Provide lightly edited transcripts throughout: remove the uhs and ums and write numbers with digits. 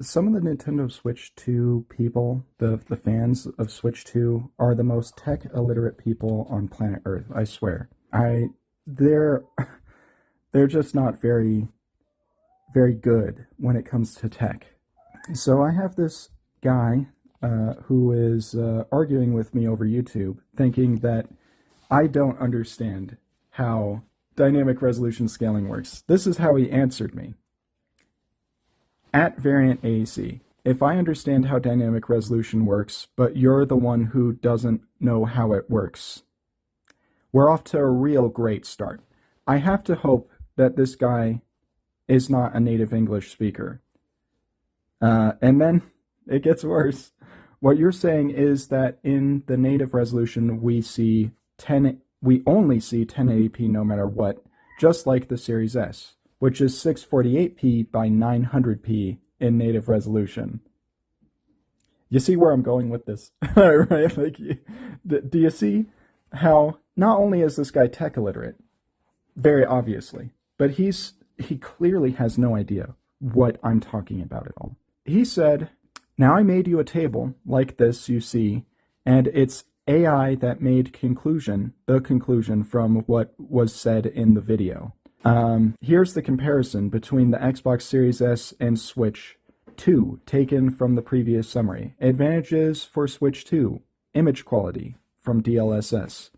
Some of the Nintendo Switch 2 people, the fans of Switch 2, are the most tech illiterate people on planet Earth, I swear. They're they're just not very good when it comes to tech. So I have this guy who is arguing with me over YouTube, thinking that I don't understand how dynamic resolution scaling works. This is how he answered me. At variant AAC, if I understand how dynamic resolution works, but you're the one who doesn't know how it works, we're off to a real great start. I have to hope that this guy is not a native English speaker. And then it gets worse. What you're saying is that in the native resolution, we only see 1080p no matter what, just like the Series S, which is 648p by 900p in native resolution. You see where I'm going with this, right? Like, do you see how not only is this guy tech illiterate, very obviously, but he clearly has no idea what I'm talking about at all. He said, "Now I made you a table like this you see, and it's AI that made the conclusion from what was said in the video. Here's the comparison between the Xbox Series S and Switch 2, taken from the previous summary. Advantages for Switch 2, image quality from DLSS.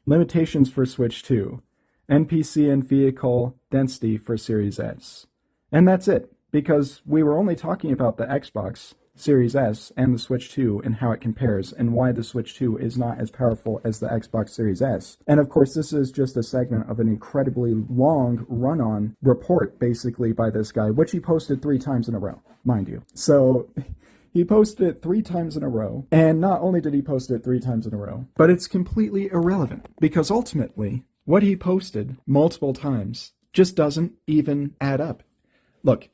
Limitations for Switch 2, NPC and vehicle density for Series S." And that's it, because we were only talking about the Xbox Series S and the Switch 2 and how it compares and why the Switch 2 is not as powerful as the Xbox Series S. And of course, this is just a segment of an incredibly long run-on report, basically, by this guy, which he posted 3 times in a row, mind you. So he posted it 3 times in a row, and not only did he post it 3 times in a row, but it's completely irrelevant, because ultimately, what he posted multiple times just doesn't even add up. Look,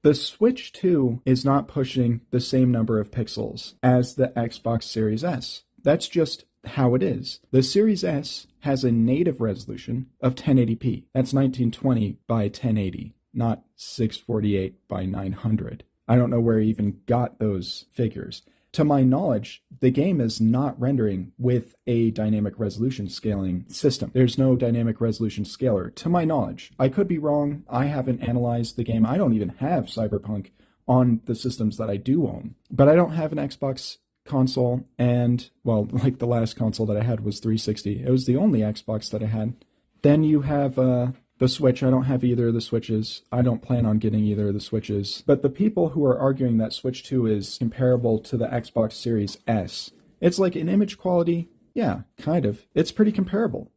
the Switch 2 is not pushing the same number of pixels as the Xbox Series S. That's just how it is. The Series S has a native resolution of 1080p. That's 1920 by 1080, not 648 by 900. I don't know where he even got those figures. To my knowledge, the game is not rendering with a dynamic resolution scaling system. There's no dynamic resolution scaler, to my knowledge. I could be wrong. I haven't analyzed the game. I don't even have Cyberpunk on the systems that I do own. But I don't have an Xbox console, and, well, like the last console that I had was 360. It was the only Xbox that I had. Then you have the Switch. I don't have either of the Switches. I don't plan on getting either of the Switches. But the people who are arguing that Switch 2 is comparable to the Xbox Series S, it's like in image quality, yeah, kind of. It's pretty comparable.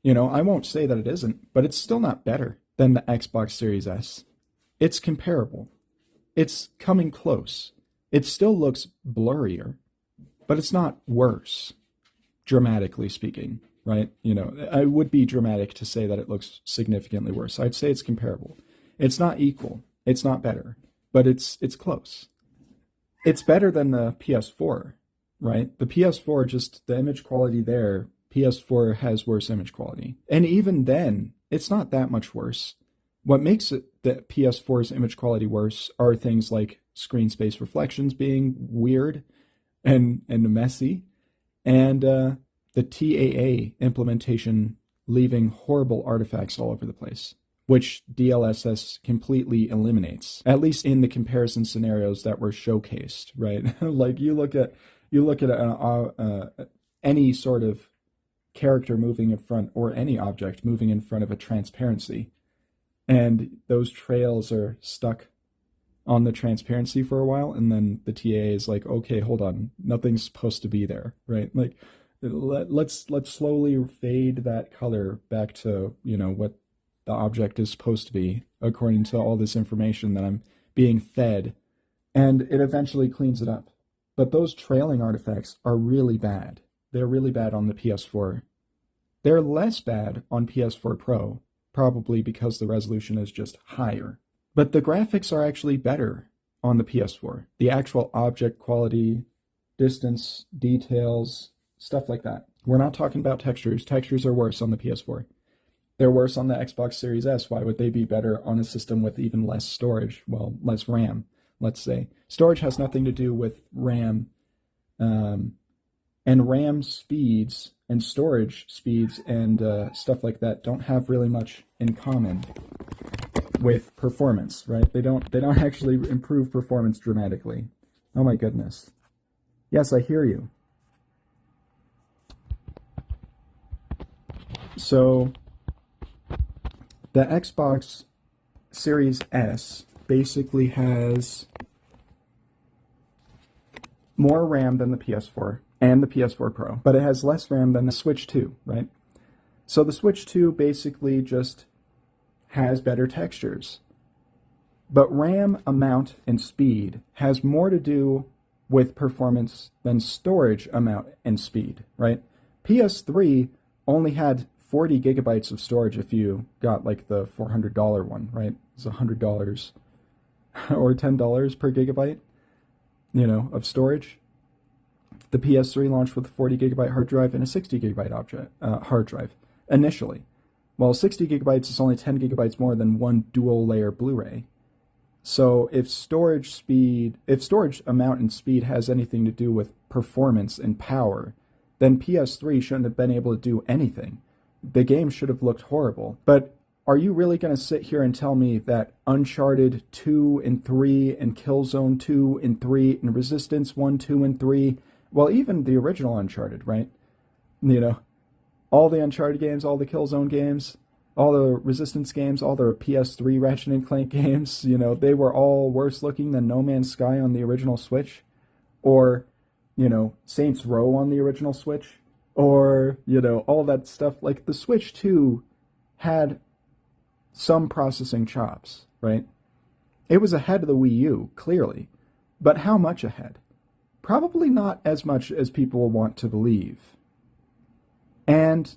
You know, I won't say that it isn't, but it's still not better than the Xbox Series S. It's comparable. It's coming close. It still looks blurrier, but it's not worse, dramatically speaking. Right? You know, it would be dramatic to say that it looks significantly worse. I'd say it's comparable. It's not equal. It's not better, but it's close. It's better than the PS4, right? The PS4, just the image quality there, PS4 has worse image quality. And even then, it's not that much worse. What makes the PS4's image quality worse are things like screen space reflections being weird and messy, and the TAA implementation leaving horrible artifacts all over the place, which DLSS completely eliminates, at least in the comparison scenarios that were showcased, right? Like you look at any sort of character moving in front, or any object moving in front of a transparency, and those trails are stuck on the transparency for a while, and then the TA is like, okay, hold on, nothing's supposed to be there, right? Like, let's slowly fade that color back to, you know, what the object is supposed to be according to all this information that I'm being fed, and it eventually cleans it up. But those trailing artifacts are really bad. They're really bad on the PS4. They're less bad on PS4 Pro, probably because the resolution is just higher. But the graphics are actually better on the PS4. The actual object quality, distance, details, stuff like that. We're not talking about textures. Textures are worse on the PS4. They're worse on the Xbox Series S. Why would they be better on a system with even less storage? Well, less RAM. let's say. Storage has nothing to do with RAM, and RAM speeds and storage speeds and stuff like that don't have really much in common with performance, right? They don't actually improve performance dramatically. Oh my goodness. Yes, I hear you. So the Xbox Series S basically has more RAM than the PS4 and the PS4 Pro, but it has less RAM than the Switch 2, right? So the Switch 2 basically just has better textures. But RAM amount and speed has more to do with performance than storage amount and speed, right? PS3 only had 40 gigabytes of storage if you got like the $400 one, right? It's $100 or $10 per gigabyte, of storage. The PS3 launched with a 40 gigabyte hard drive and a 60 gigabyte hard drive initially. Well, 60 gigabytes is only 10 gigabytes more than one dual layer Blu-ray. So if storage amount and speed has anything to do with performance and power, then PS3 shouldn't have been able to do anything. The game should have looked horrible. But are you really going to sit here and tell me that Uncharted 2 and 3 and Killzone 2 and 3 and Resistance 1, 2, and 3, well, even the original Uncharted, right? All the Uncharted games, all the Killzone games, all the Resistance games, all the PS3 Ratchet and Clank games, they were all worse looking than No Man's Sky on the original Switch. Or, Saints Row on the original Switch. Or, all that stuff. Like, the Switch 2 had some processing chops, right? It was ahead of the Wii U, clearly. But how much ahead? Probably not as much as people want to believe. And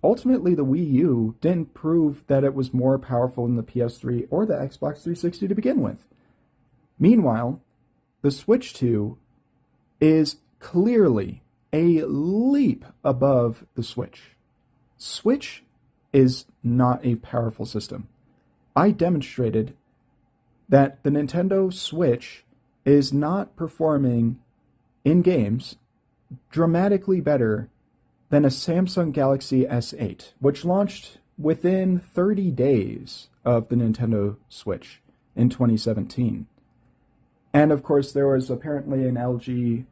ultimately, the Wii U didn't prove that it was more powerful than the PS3 or the Xbox 360 to begin with. Meanwhile, the Switch 2 is clearly a leap above the Switch. Switch is not a powerful system. I demonstrated that the Nintendo Switch is not performing in games dramatically better than a Samsung Galaxy S8, which launched within 30 days of the Nintendo Switch in 2017. And of course, there was apparently an LG,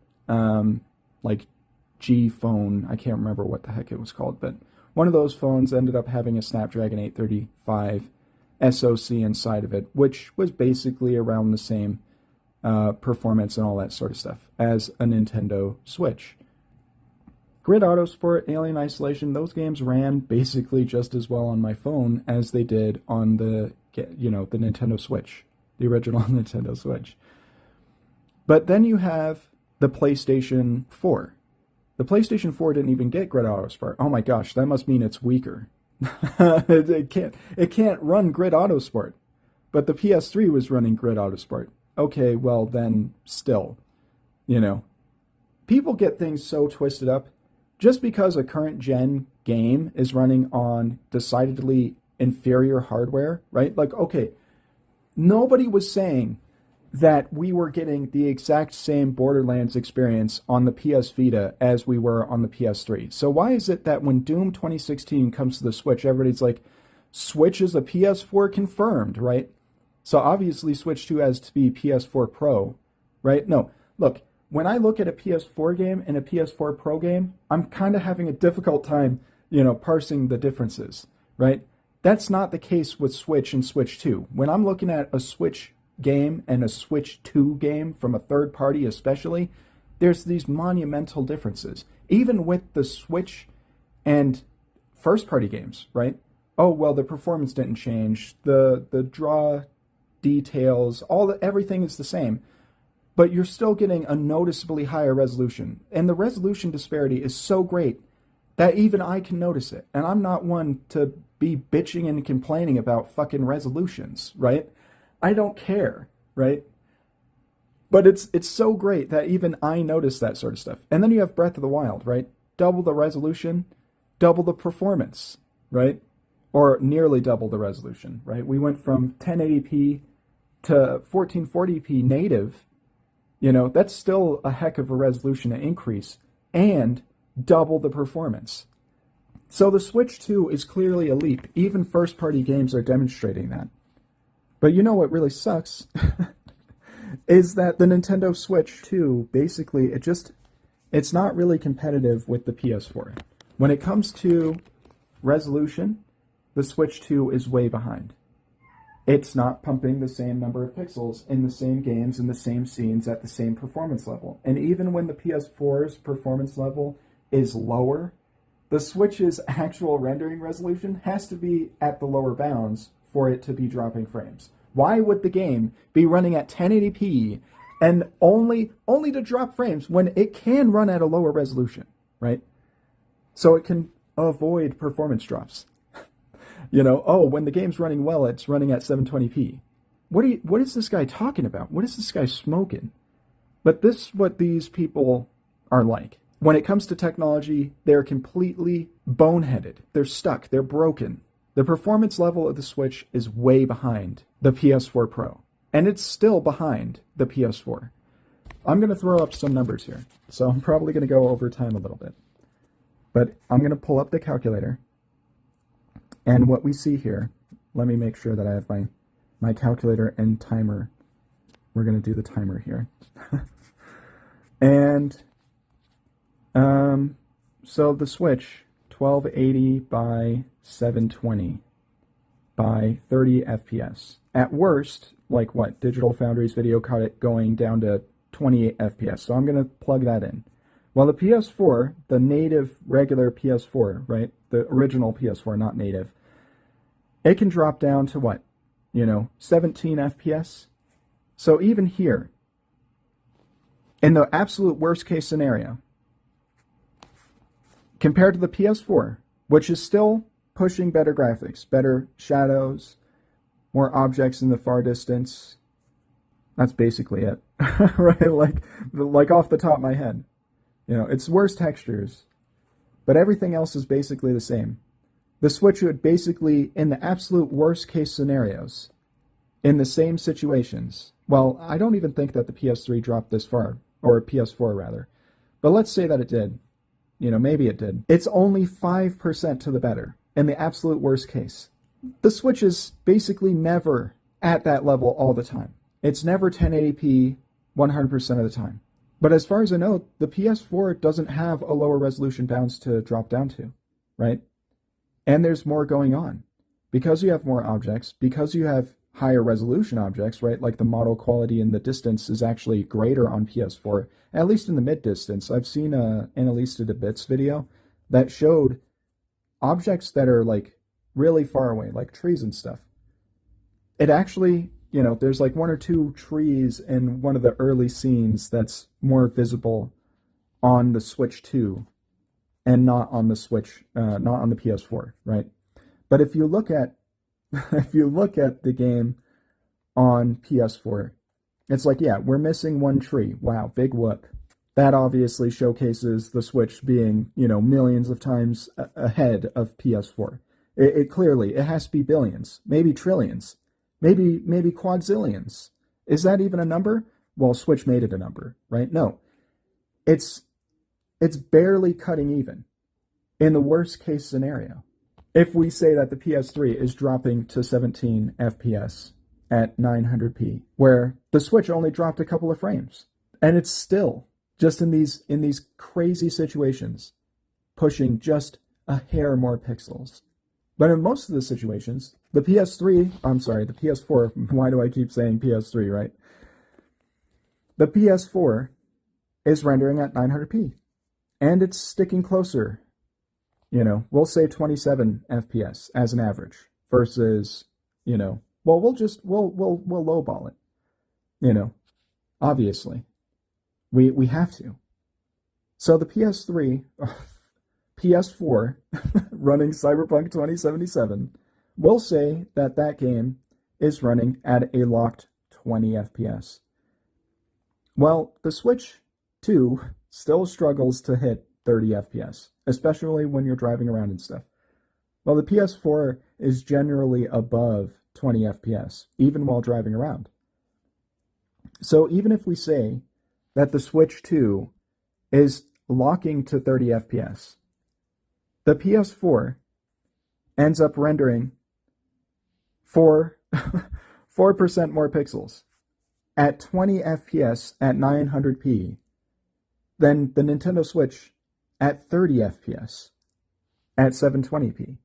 G phone. I can't remember what the heck it was called, but one of those phones ended up having a Snapdragon 835 SoC inside of it, which was basically around the same performance and all that sort of stuff as a Nintendo Switch. Grid Autosport, Alien Isolation, those games ran basically just as well on my phone as they did on the Nintendo Switch, the original Nintendo Switch. But then you have the PlayStation 4. The PlayStation 4 didn't even get Grid Autosport. Oh my gosh, that must mean it's weaker. it can't run Grid Autosport. But the PS3 was running Grid Autosport. Okay, well then still, people get things so twisted up. Just because a current gen game is running on decidedly inferior hardware, right? Like, okay, nobody was saying that we were getting the exact same Borderlands experience on the PS Vita as we were on the PS3. So why is it that when Doom 2016 comes to the Switch, everybody's like, Switch is a PS4 confirmed, right? So obviously Switch 2 has to be PS4 Pro, right? No, look, when I look at a PS4 game and a PS4 Pro game, I'm kind of having a difficult time, parsing the differences, right? That's not the case with Switch and Switch 2. When I'm looking at a Switch game and a Switch 2 game from a third party especially, there's these monumental differences. Even with the Switch and first party games, right? Oh, well, the performance didn't change. The draw details, everything is the same. But you're still getting a noticeably higher resolution. And the resolution disparity is so great that even I can notice it. And I'm not one to be bitching and complaining about fucking resolutions, right? I don't care, right? But it's so great that even I notice that sort of stuff. And then you have Breath of the Wild, right? Double the resolution, double the performance, right? Or nearly double the resolution, right? We went from 1080p to 1440p native, that's still a heck of a resolution increase and double the performance. So the Switch 2 is clearly a leap. Even first-party games are demonstrating that. But you know what really sucks is that the Nintendo Switch 2, basically, it's not really competitive with the PS4. When it comes to resolution, the Switch 2 is way behind. It's not pumping the same number of pixels in the same games, in the same scenes, at the same performance level. And even when the PS4's performance level is lower, the Switch's actual rendering resolution has to be at the lower bounds for it to be dropping frames. Why would the game be running at 1080p and only to drop frames when it can run at a lower resolution, right? So it can avoid performance drops. When the game's running well, it's running at 720p. What is this guy talking about? What is this guy smoking? But this is what these people are like. When it comes to technology, they're completely boneheaded. They're stuck. They're broken. The performance level of the Switch is way behind the PS4 Pro. And it's still behind the PS4. I'm going to throw up some numbers here. So I'm probably going to go over time a little bit. But I'm going to pull up the calculator. And what we see here, let me make sure that I have my calculator and timer. We're going to do the timer here. And so the Switch, 1280 by 720 by 30 FPS. At worst, like what? Digital Foundry's video caught it going down to 28 FPS. So I'm going to plug that in. Well, the PS4, the native regular PS4, right? The original PS4, not native. It can drop down to what? 17 FPS. So even here, in the absolute worst case scenario, compared to the PS4, which is still pushing better graphics, better shadows, more objects in the far distance. That's basically it, right? Like off the top of my head. It's worse textures, but everything else is basically the same. The Switch would basically, in the absolute worst case scenarios, in the same situations, well, I don't even think that the PS3 dropped this far, or PS4 rather, but let's say that it did. Maybe it did. It's only 5% to the better, in the absolute worst case. The Switch is basically never at that level all the time. It's never 1080p 100% of the time. But as far as I know, the PS4 doesn't have a lower resolution bounds to drop down to, right? And there's more going on. Because you have more objects, because you have higher resolution objects, right? Like the model quality in the distance is actually greater on PS4, at least in the mid distance. I've seen a Annalisa to Bits video that showed objects that are like really far away, like trees and stuff. It actually, there's like one or two trees in one of the early scenes that's more visible on the Switch 2 and not on the Switch, not on the PS4, right? But if you look at the game on PS4, it's like, yeah, we're missing one tree. Wow, big whoop. That obviously showcases the Switch being, millions of times ahead of PS4. It clearly, it has to be billions, maybe trillions, maybe quadzillions. Is that even a number? Well, Switch made it a number, right? No. It's barely cutting even in the worst case scenario. If we say that the PS3 is dropping to 17 FPS at 900p, where the Switch only dropped a couple of frames, and it's still just in these crazy situations pushing just a hair more pixels. But in most of the situations, the PS4, why do I keep saying PS3, right? The PS4 is rendering at 900p, and it's sticking closer. We'll say 27 FPS as an average versus, well, we'll lowball it. Obviously. We have to. So the PS4 running Cyberpunk 2077, we'll say that game is running at a locked 20 FPS. Well, the Switch 2 still struggles to hit 30 FPS, especially when you're driving around and stuff. Well, the PS4 is generally above 20 FPS, even while driving around. So even if we say that the Switch 2 is locking to 30 FPS, the PS4 ends up rendering 4% more pixels at 20 FPS at 900p than the Nintendo Switch at 30 FPS at 720p.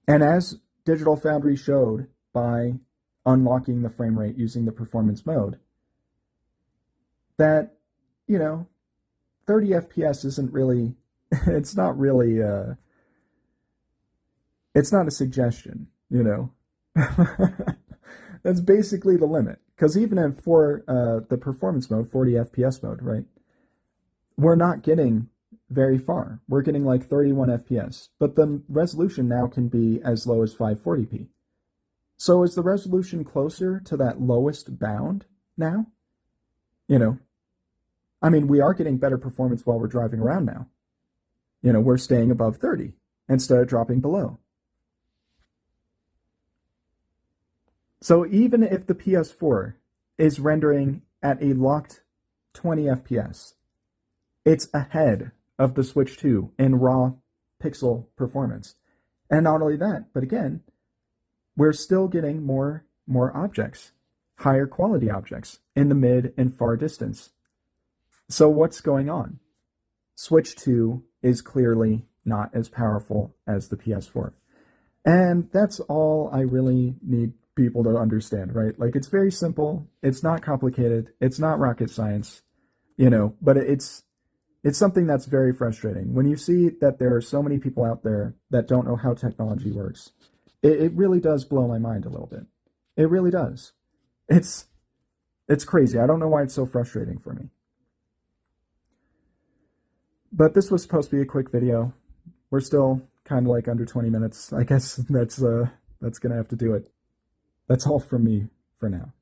And as Digital Foundry showed by unlocking the frame rate using the performance mode, that, 30 FPS isn't really, it's not really, it's not a suggestion, That's basically the limit. Because even for the performance mode, 40 FPS mode, right, we're not getting very far. We're getting like 31 FPS. But the resolution now can be as low as 540p. So is the resolution closer to that lowest bound now? I mean, we are getting better performance while we're driving around now. We're staying above 30 instead of dropping below. So even if the PS4 is rendering at a locked 20 FPS, it's ahead of the Switch 2 in raw pixel performance. And not only that, but again, we're still getting more objects, higher quality objects in the mid and far distance. So what's going on? Switch 2 is clearly not as powerful as the PS4. And that's all I really need people to understand, right? Like, it's very simple. It's not complicated. It's not rocket science, but it's something that's very frustrating. When you see that there are so many people out there that don't know how technology works, it really does blow my mind a little bit. It really does. It's crazy. I don't know why it's so frustrating for me. But this was supposed to be a quick video. We're still kind of like under 20 minutes. I guess that's going to have to do it. That's all from me for now.